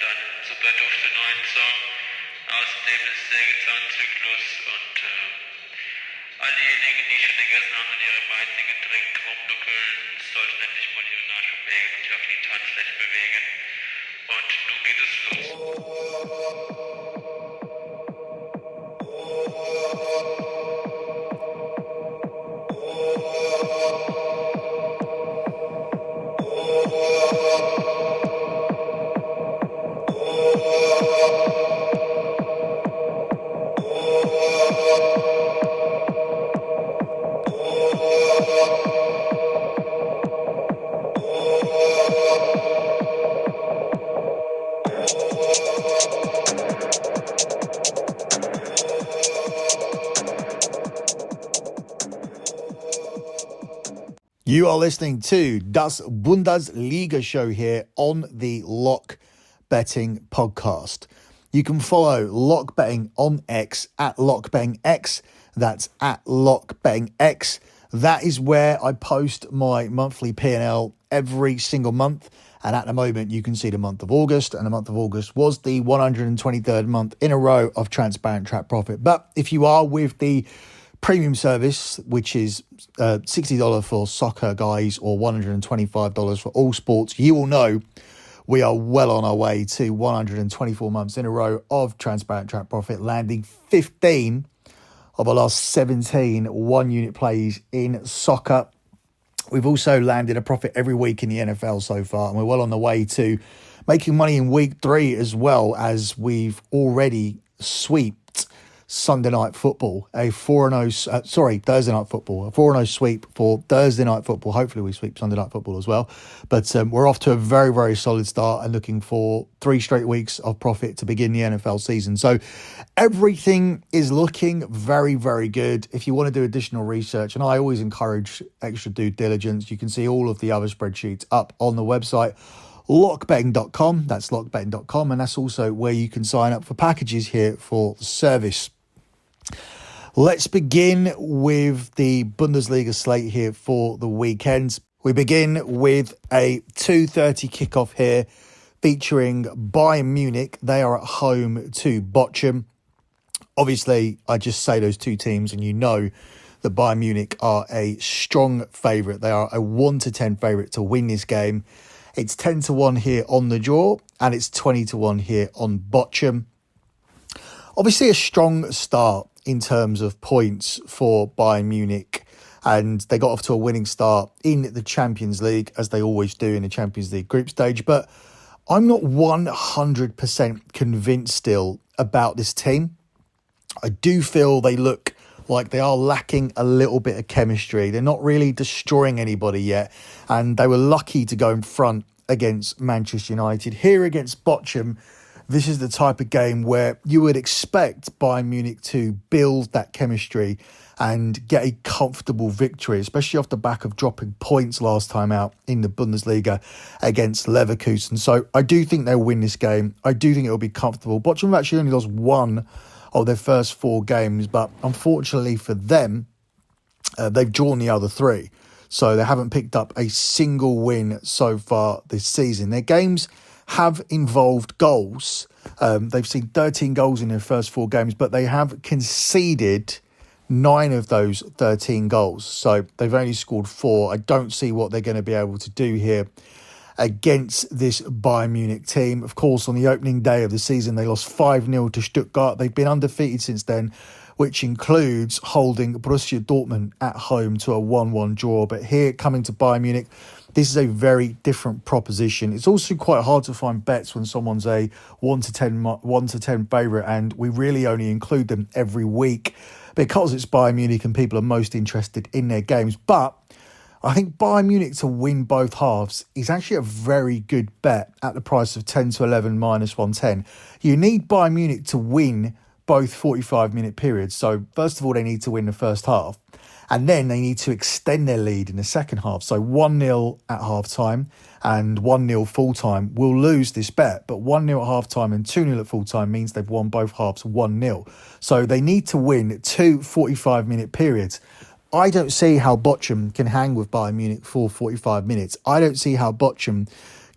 dann super dufte neuen Song aus dem Sägezahnzyklus und all diejenigen, die schon gegessen haben und ihre weißen Getränke rumnuckeln, sollten endlich mal ihre Nahrung wägen und sich auf die Tanzfläche bewegen. Und nun geht es los. You are listening to Däs Bundesliga Show here on the Lock Betting Podcast. You can follow Lock Betting on X at LockBettingX. That's at LockBettingX. That is where I post my monthly P&L every single month. And at the moment, you can see the month of August. And the month of August was the 123rd month in a row of transparent track profit. But if you are with the premium service, which is $60 for soccer guys or $125 for all sports, you will know we are well on our way to 124 months in a row of transparent track profit, landing 15 of our last 17 one-unit plays in soccer. We've also landed a profit every week in the NFL so far, and we're well on the way to making money in week 3 as well, as we've already sweeped Sunday night football, Thursday night football, a 4-0 sweep for Thursday night football. Hopefully we sweep Sunday night football as well. But we're off to a very, very solid start and looking for 3 straight weeks of profit to begin the NFL season. So everything is looking very, very good. If you want to do additional research, and I always encourage extra due diligence, you can see all of the other spreadsheets up on the website, lockbetting.com. That's lockbetting.com. And that's also where you can sign up for packages here for the service. Let's begin with the Bundesliga slate here for the weekend. We begin with a 2:30 kickoff here featuring Bayern Munich. They are at home to Bochum. Obviously, I just say those two teams and you know that Bayern Munich are a strong favourite. They are a 1-10 favourite to win this game. It's 10-1 here on the draw and it's 20-1 here on Bochum. Obviously, a strong start in terms of points for Bayern Munich, and they got off to a winning start in the Champions League, as they always do in the Champions League group stage. But I'm not 100% convinced still about this team. I do feel they look like they are lacking a little bit of chemistry. They're not really destroying anybody yet, and they were lucky to go in front against Manchester United. Here against Bochum, this is the type of game where you would expect Bayern Munich to build that chemistry and get a comfortable victory, especially off the back of dropping points last time out in the Bundesliga against Leverkusen. So I do think they'll win this game. I do think it'll be comfortable. Bochum have actually only lost 1 of their first 4 games, but unfortunately for them, they've drawn the other 3. So they haven't picked up a single win so far this season. Their games have involved goals. They've seen 13 goals in their first 4 games, but they have conceded 9 of those 13 goals. So they've only scored 4. I don't see what they're going to be able to do here against this Bayern Munich team. Of course, on the opening day of the season, they lost 5-0 to Stuttgart. They've been undefeated since then, which includes holding Borussia Dortmund at home to a 1-1 draw. But here, coming to Bayern Munich, this is a very different proposition. It's also quite hard to find bets when someone's a 1-10 favourite, and we really only include them every week because it's Bayern Munich and people are most interested in their games. But I think Bayern Munich to win both halves is actually a very good bet at the price of 10-11 minus 110. You need Bayern Munich to win both 45-minute periods. So first of all, they need to win the first half. And then they need to extend their lead in the second half. So 1-0 at half-time and 1-0 full-time will lose this bet. But 1-0 at half-time and 2-0 at full-time means they've won both halves 1-0. So they need to win 2 45-minute periods. I don't see how Bochum can hang with Bayern Munich for 45 minutes. I don't see how Bochum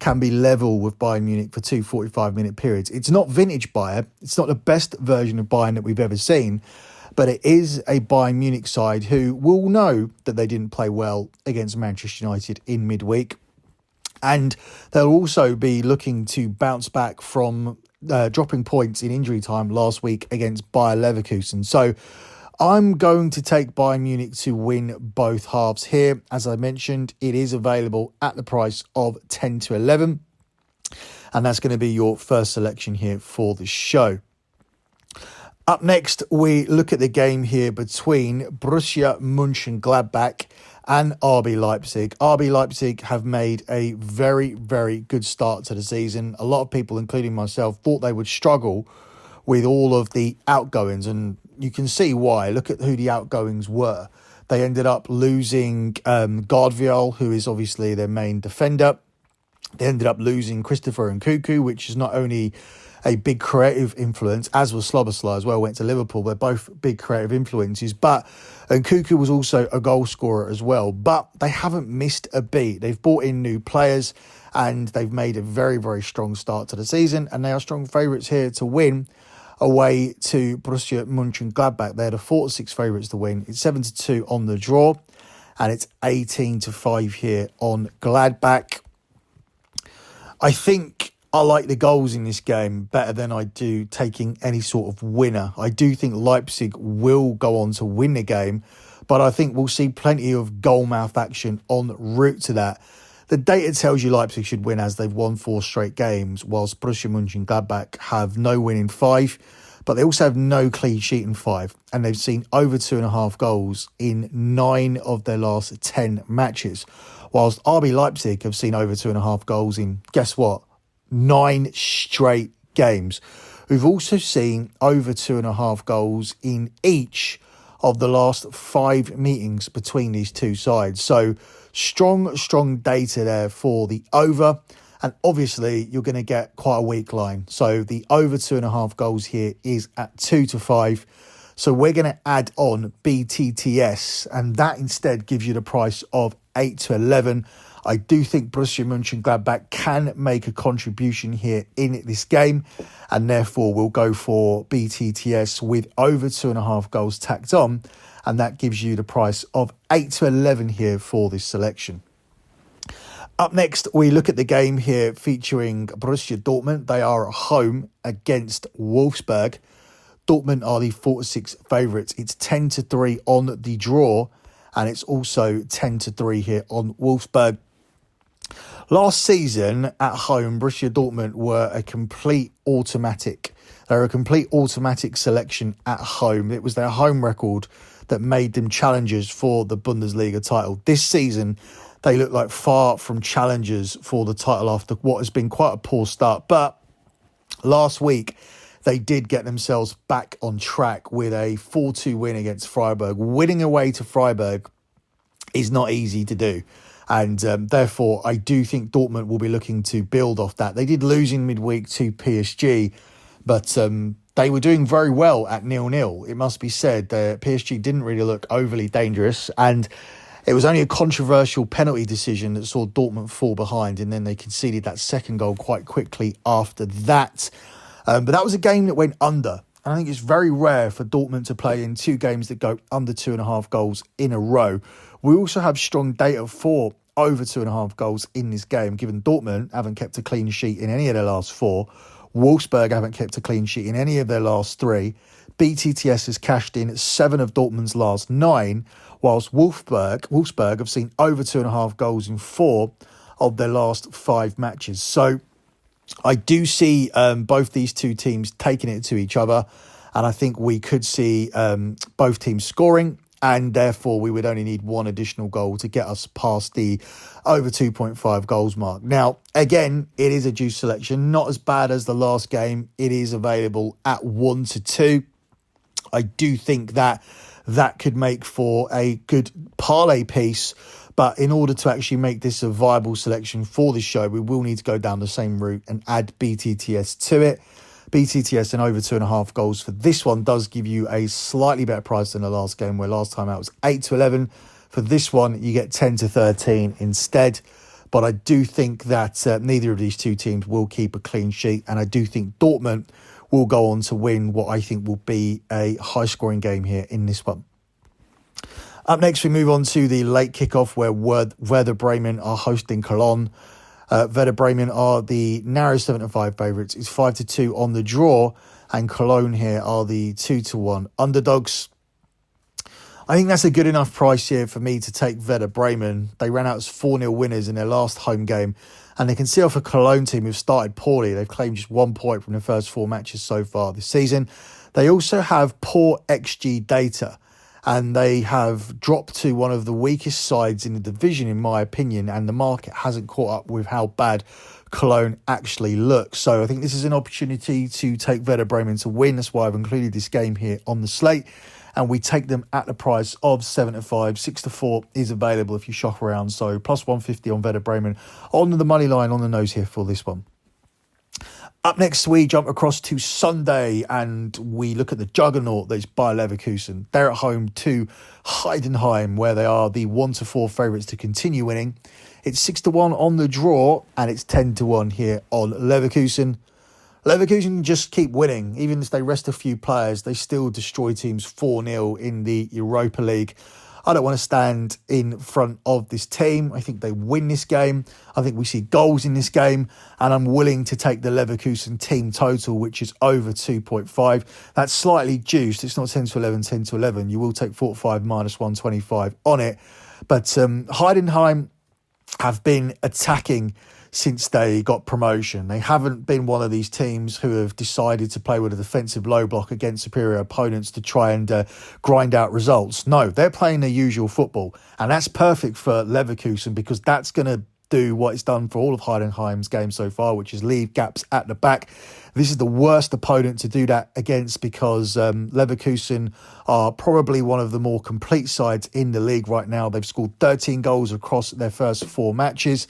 can be level with Bayern Munich for two 45-minute periods. It's not vintage Bayern. It's not the best version of Bayern that we've ever seen, but it is a Bayern Munich side who will know that they didn't play well against Manchester United in midweek. And they'll also be looking to bounce back from dropping points in injury time last week against Bayer Leverkusen. So I'm going to take Bayern Munich to win both halves here. As I mentioned, it is available at the price of 10 to 11. And that's going to be your first selection here for the show. Up next, we look at the game here between Borussia Mönchengladbach and RB Leipzig. RB Leipzig have made a very, very good start to the season. A lot of people, including myself, thought they would struggle with all of the outgoings, and you can see why. Look at who the outgoings were. They ended up losing Gardvial, who is obviously their main defender. They ended up losing Christopher Nkunku, which is not only a big creative influence, as was Szoboszlai as well, went to Liverpool. They're both big creative influences, but Nkunku was also a goal scorer as well. But they haven't missed a beat. They've brought in new players and they've made a very, very strong start to the season, and they are strong favourites here to win away to Borussia Mönchengladbach. They're the 4-6 favourites to win. It's 7-2 on the draw, and it's 18-5 here on Gladbach. I think I like the goals in this game better than I do taking any sort of winner. I do think Leipzig will go on to win the game, but I think we'll see plenty of goal mouth action en route to that. The data tells you Leipzig should win as they've won 4 straight games, whilst Borussia Mönchengladbach have no win in 5, but they also have no clean sheet in 5, and they've seen over 2.5 goals in 9 of their last 10 matches, whilst RB Leipzig have seen over 2.5 goals in, guess what, 9 straight games. We've also seen over 2.5 goals in each of the last 5 meetings between these two sides. So strong data there for the over. And obviously, you're going to get quite a weak line. So the over 2.5 goals here is at 2-5. So we're going to add on BTTS, and that instead gives you the price of 8-11. I do think Borussia Mönchengladbach can make a contribution here in this game, and therefore we'll go for BTTS with over 2.5 goals tacked on, and that gives you the price of 8-11 here for this selection. Up next, we look at the game here featuring Borussia Dortmund. They are at home against Wolfsburg. Dortmund are the 4-6 favourites. It's 10-3 on the draw, and it's also 10-3 here on Wolfsburg. Last season at home, Borussia Dortmund were a complete automatic. They were a complete automatic selection at home. It was their home record that made them challengers for the Bundesliga title. This season, they look like far from challengers for the title after what has been quite a poor start. But last week, they did get themselves back on track with a 4-2 win against Freiburg. Winning away to Freiburg is not easy to do. And therefore, I do think Dortmund will be looking to build off that. They did lose in midweek to PSG, but they were doing very well at 0-0. It must be said that PSG didn't really look overly dangerous, and it was only a controversial penalty decision that saw Dortmund fall behind, and then they conceded that second goal quite quickly after that. But that was a game that went under. And I think it's very rare for Dortmund to play in 2 games that go under 2.5 goals in a row. We also have strong data for over 2.5 goals in this game, given Dortmund haven't kept a clean sheet in any of their last 4. Wolfsburg haven't kept a clean sheet in any of their last 3. BTTS has cashed in 7 of Dortmund's last 9, whilst Wolfsburg have seen over 2.5 goals in 4 of their last 5 matches. So I do see both these two teams taking it to each other, and I think we could see both teams scoring, and therefore we would only need 1 additional goal to get us past the over 2.5 goals mark. Now, again, it is a juice selection, not as bad as the last game. It is available at 1-2. I do think that could make for a good parlay piece. But in order to actually make this a viable selection for this show, we will need to go down the same route and add BTTS to it. BTTS and over 2.5 goals for this one does give you a slightly better price than the last game, where last time out was 8-11. For this one, you get 10-13 instead. But I do think that neither of these two teams will keep a clean sheet. And I do think Dortmund will go on to win what I think will be a high-scoring game here in this one. Up next, we move on to the late kickoff where Werder Bremen are hosting Cologne. Werder Bremen are the narrow 7-5 favourites. It's 5-2 on the draw, and Cologne here are the 2-1 underdogs. I think that's a good enough price here for me to take Werder Bremen. They ran out as 4-0 winners in their last home game, and they can see off a Cologne team who've started poorly. They've claimed just 1 point from the first 4 matches so far this season. They also have poor XG data, and they have dropped to one of the weakest sides in the division, in my opinion, and the market hasn't caught up with how bad Cologne actually looks. So I think this is an opportunity to take Werder Bremen to win. That's why I've included this game here on the slate, and we take them at the price of 7-5. 6-4 is available if you shop around, so plus 150 on Werder Bremen on the money line on the nose here for this one. Up next, we jump across to Sunday and we look at the juggernaut that is Bayer Leverkusen. They're at home to Heidenheim, where they are the 1-4 favourites to continue winning. It's 6-1 on the draw, and it's 10-1 here on Leverkusen. Leverkusen just keep winning. Even if they rest a few players, they still destroy teams 4-0 in the Europa League. I don't want to stand in front of this team. I think they win this game. I think we see goals in this game. And I'm willing to take the Leverkusen team total, which is over 2.5. That's slightly juiced. It's not 10-11, 10-11. You will take 4-5 minus 125 on it. But Heidenheim have been attacking since they got promotion. They haven't been one of these teams who have decided to play with a defensive low block against superior opponents to try and grind out results. No, they're playing their usual football, and that's perfect for Leverkusen because that's going to do what it's done for all of Heidenheim's games so far, which is leave gaps at the back. This is the worst opponent to do that against because Leverkusen are probably one of the more complete sides in the league right now. They've scored 13 goals across their first 4 matches,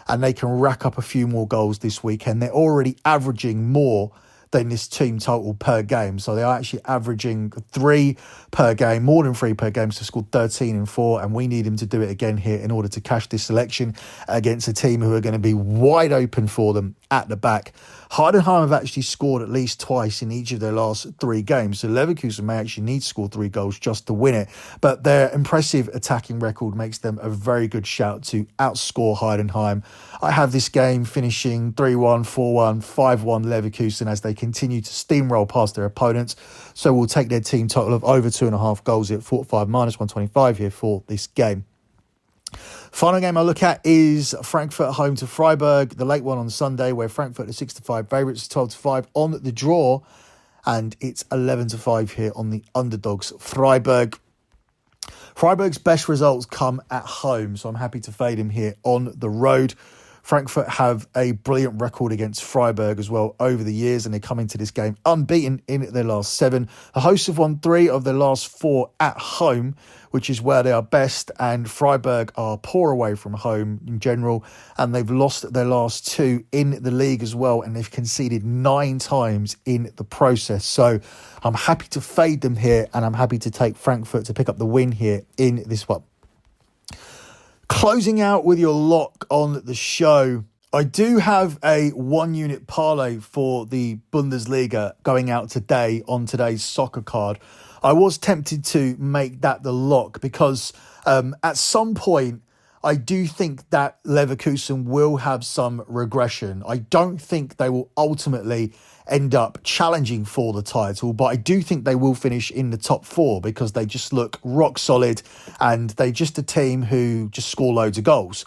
and they can rack up a few more goals this weekend. They're already averaging more than this team total per game. So they are actually averaging 3 per game, more than 3 per game. So scored 13 and 4, and we need him to do it again here in order to cash this selection against a team who are going to be wide open for them at the back. Heidenheim have actually scored at least twice in each of their last 3 games. So Leverkusen may actually need to score 3 goals just to win it. But their impressive attacking record makes them a very good shout to outscore Heidenheim. I have this game finishing 3-1, 4-1, 5-1 Leverkusen as they continue to steamroll past their opponents. So we'll take their team total of over 2.5 goals at 4-5 minus 125 here for this game. Final game I look at is Frankfurt home to Freiburg, the late one on Sunday, where Frankfurt are 6-5 favourites, 12-5 on the draw, and it's 11-5 here on the underdogs. Freiburg's best results come at home, so I'm happy to fade him here on the road. Frankfurt have a brilliant record against Freiburg as well over the years, and they come into this game unbeaten in their last 7. The hosts have won 3 of their last 4 at home, which is where they are best, and Freiburg are poor away from home in general, and they've lost their last 2 in the league as well, and they've conceded 9 times in the process. So I'm happy to fade them here, and I'm happy to take Frankfurt to pick up the win here in this one. Closing out with your lock on the show, I do have a 1-unit parlay for the Bundesliga going out today on today's soccer card. I was tempted to make that the lock because at some point I do think that Leverkusen will have some regression. I don't think they will ultimately end up challenging for the title, but I do think they will finish in the top 4 because they just look rock solid and they're just a team who just score loads of goals.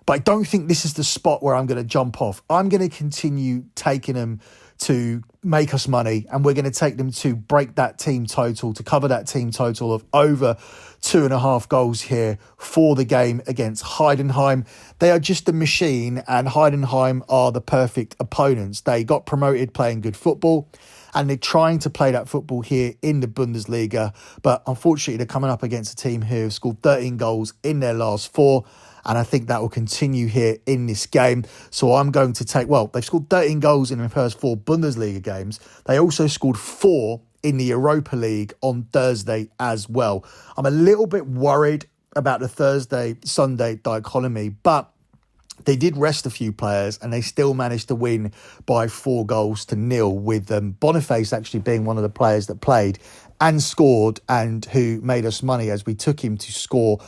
But I don't think this is the spot where I'm going to jump off. I'm going to continue taking them to make us money, and we're going to take them to break that team total, to cover that team total of over 2.5 goals here for the game against Heidenheim. They are just a machine, and Heidenheim are the perfect opponents. They got promoted playing good football, and they're trying to play that football here in the Bundesliga. But unfortunately, they're coming up against a team who have scored 13 goals in their last 4. And I think that will continue here in this game. So I'm going to take, well, they've scored 13 goals in their first 4 Bundesliga games. They also scored 4 in the Europa League on Thursday as well. I'm a little bit worried about the Thursday-Sunday dichotomy, but They did rest a few players and they still managed to win by 4-0 with Boniface actually being one of the players that played and scored and who made us money as we took him to score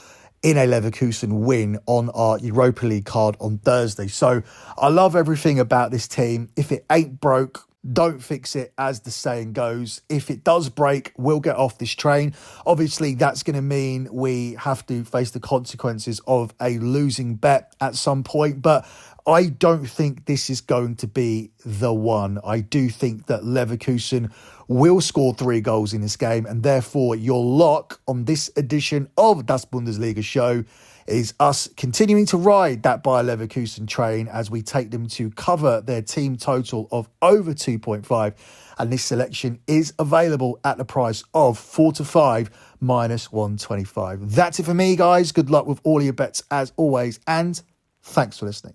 in a Leverkusen win on our Europa League card on Thursday. So I love everything about this team. If it ain't broke, don't fix it, as the saying goes. If it does break, we'll get off this train. Obviously, that's going to mean we have to face the consequences of a losing bet at some point, but I don't think this is going to be the one. I do think that Leverkusen will score 3 goals in this game, and therefore your lock on this edition of Däs Bundesliga Show is us continuing to ride that Bayer Leverkusen train as we take them to cover their team total of over 2.5. And this selection is available at the price of 4 to 5 minus 125. That's it for me, guys. Good luck with all your bets as always, and thanks for listening.